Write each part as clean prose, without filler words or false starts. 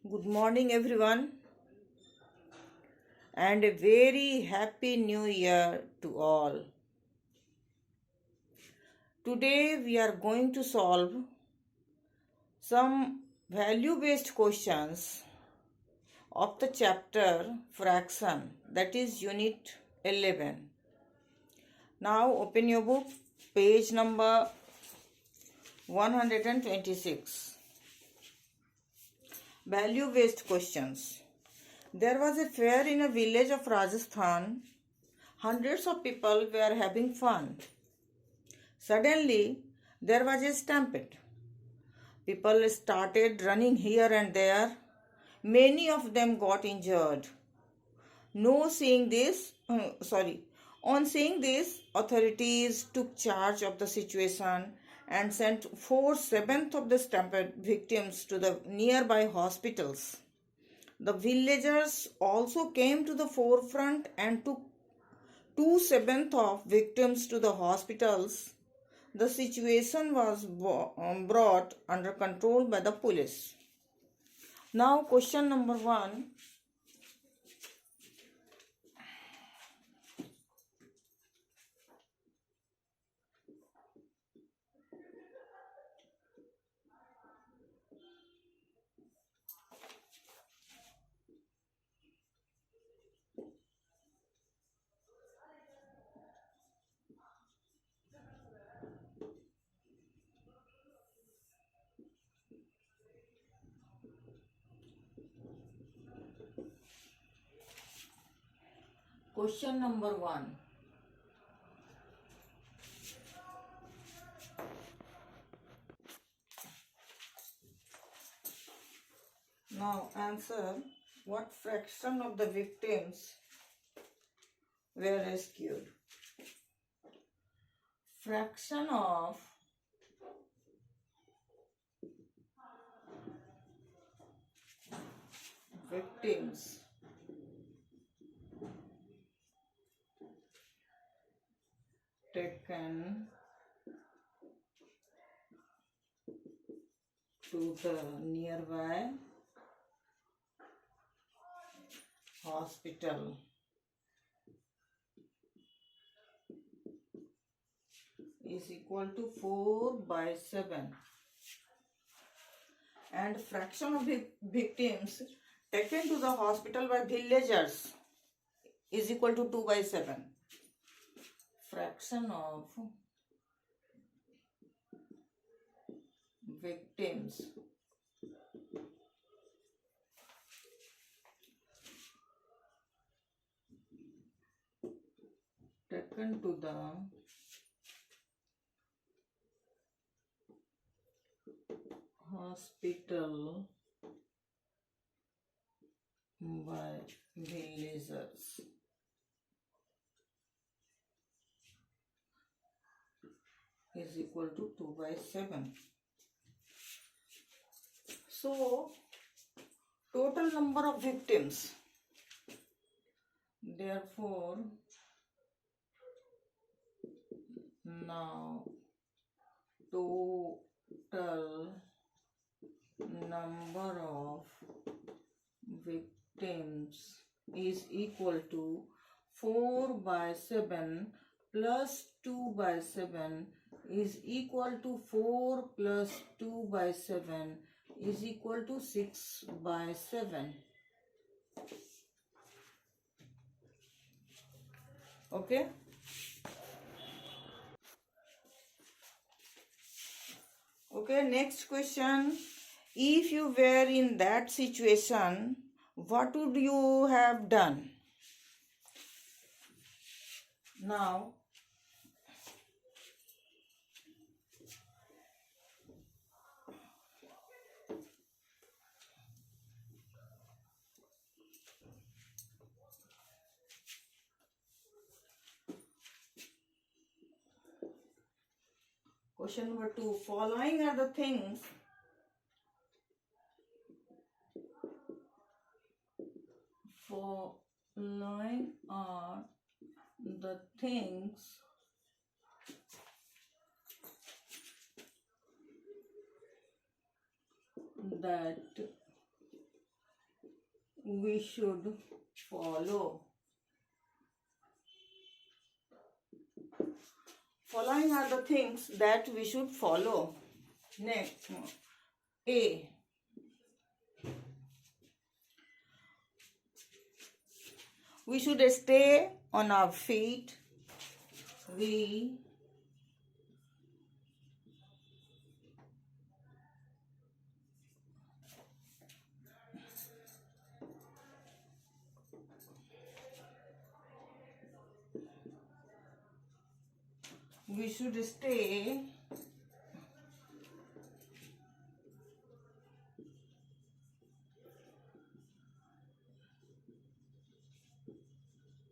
Good morning, everyone, and a very happy new year to all. Today, we are going to solve some value based questions of the chapter fraction, that is, unit 11. Now, open your book, page number 126. Value based questions. There was a fair in a village of Rajasthan. Hundreds of people were having fun. Suddenly, there was a stampede. People started running here and there. Many of them got injured. No seeing this, sorry. On seeing this, authorities took charge of the situation and sent 4/7 of the stampede victims to the nearby hospitals. The villagers also came to the forefront and took 2/7 of victims to the hospitals. The situation was brought under control by the police. Now, question number 1. Question number 1. Now, answer. What fraction of the victims were rescued? Fraction of victims taken to the nearby hospital is equal to 4/7, and fraction of victims taken to the hospital by villagers is equal to 2/7. Fraction of victims taken to the hospital by villagers is equal to 2/7. So, total number of victims. Therefore, now total number of victims is equal to 4/7 plus 2/7 is equal to 4 plus 2/7 is equal to 6/7. Okay. Okay, next question. If you were in that situation, what would you have done? Now, question number 2. Following are the things that we should follow. Following are the things that we should follow. Next, A. We should stay on our feet. We should stay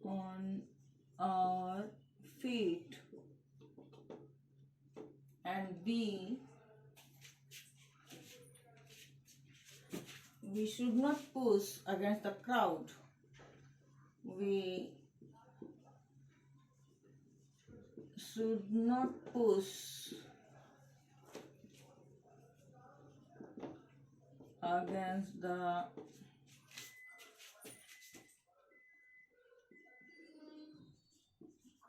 on our feet. And B, we should not push against the crowd. We should not push against the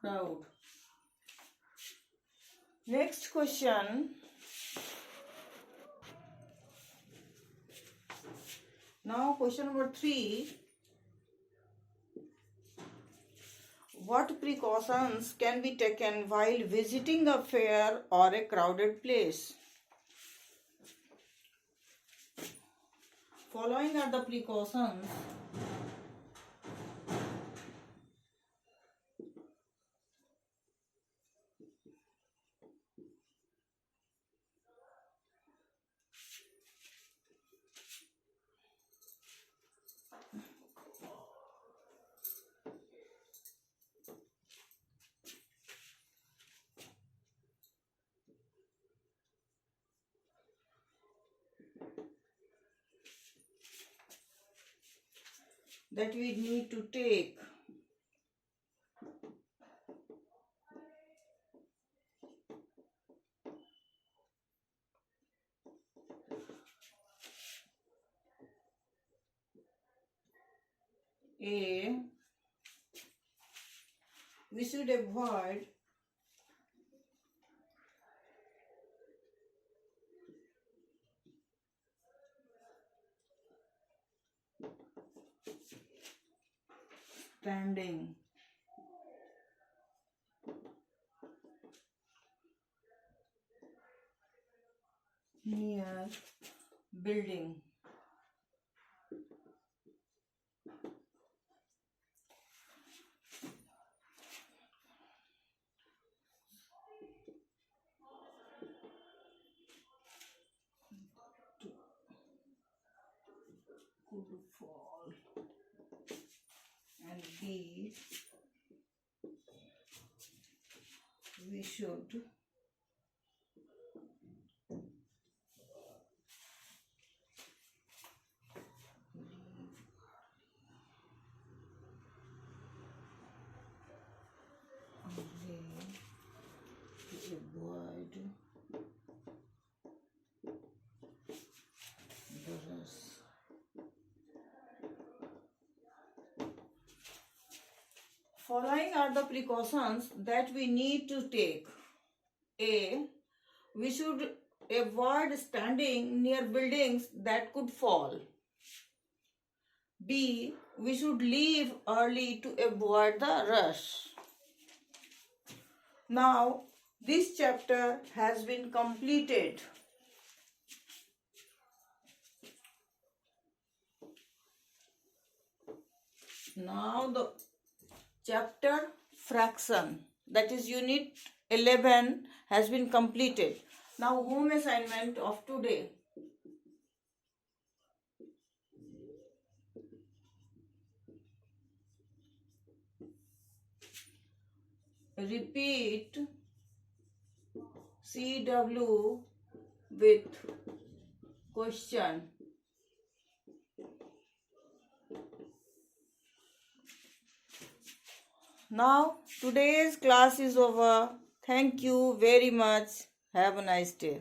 crowd. Next question. Now question number 3. What precautions can be taken while visiting a fair or a crowded place? Following are the precautions that we need to take. A. We should avoid standing near building. Could fall. And B, we should to avoid the rush. Following are the precautions that we need to take. A. We should avoid standing near buildings that could fall. B. We should leave early to avoid the rush. Now, this chapter has been completed. Now the chapter fraction, that is unit 11, has been completed. Now home assignment of today. Repeat CW with question. Now today's class is over. Thank you very much. Have a nice day.